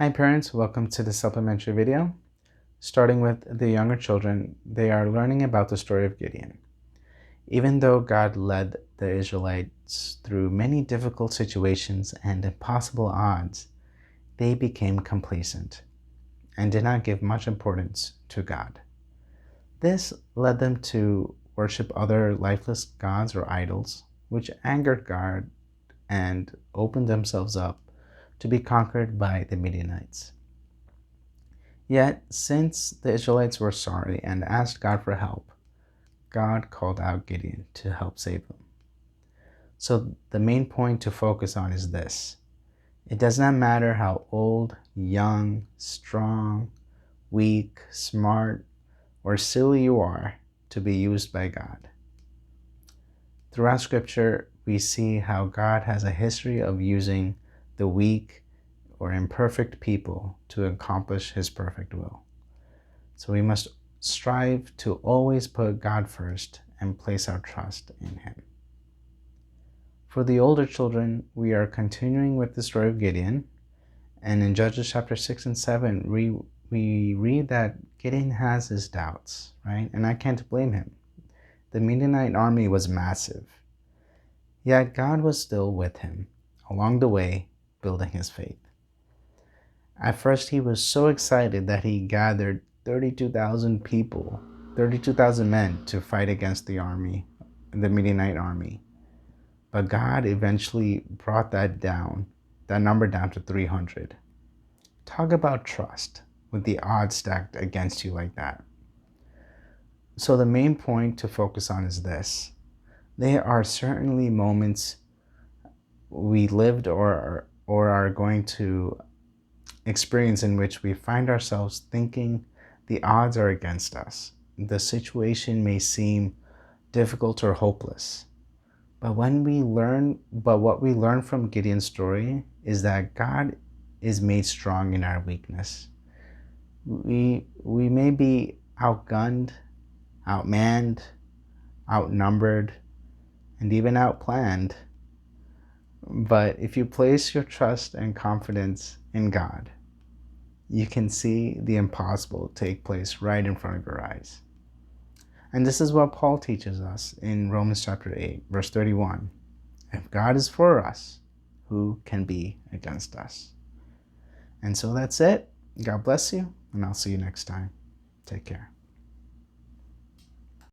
Hi parents, welcome to the supplementary video. Starting with the younger children, they are learning about the story of Gideon. Even though God led the Israelites through many difficult situations and impossible odds, they became complacent and did not give much importance to God. This led them to worship other lifeless gods or idols, which angered God and opened themselves up to be conquered by the Midianites. Yet, since the Israelites were sorry and asked God for help, God called out Gideon to help save them. So the main point to focus on is this. It does not matter how old, young, strong, weak, smart, or silly you are to be used by God. Throughout Scripture, we see how God has a history of using the weak or imperfect people to accomplish His perfect will. So we must strive to always put God first and place our trust in Him. For the older children, we are continuing with the story of Gideon, and in Judges chapter 6 and 7, we read that Gideon has his doubts, right? And I can't blame him. The Midianite army was massive, yet God was still with him along the way, building his faith. At first, he was so excited that he gathered 32,000 people, 32,000 men to fight against the Midianite army. But God eventually brought that number down to 300. Talk about trust with the odds stacked against you like that. So the main point to focus on is this. There are certainly moments we lived or are going to experience in which we find ourselves thinking the odds are against us. The situation may seem difficult or hopeless. But what we learn from Gideon's story is that God is made strong in our weakness. We may be outgunned, outmanned, outnumbered, and even outplanned. But if you place your trust and confidence in God, you can see the impossible take place right in front of your eyes. And this is what Paul teaches us in Romans chapter 8, verse 31. If God is for us, who can be against us? And so that's it. God bless you, and I'll see you next time. Take care.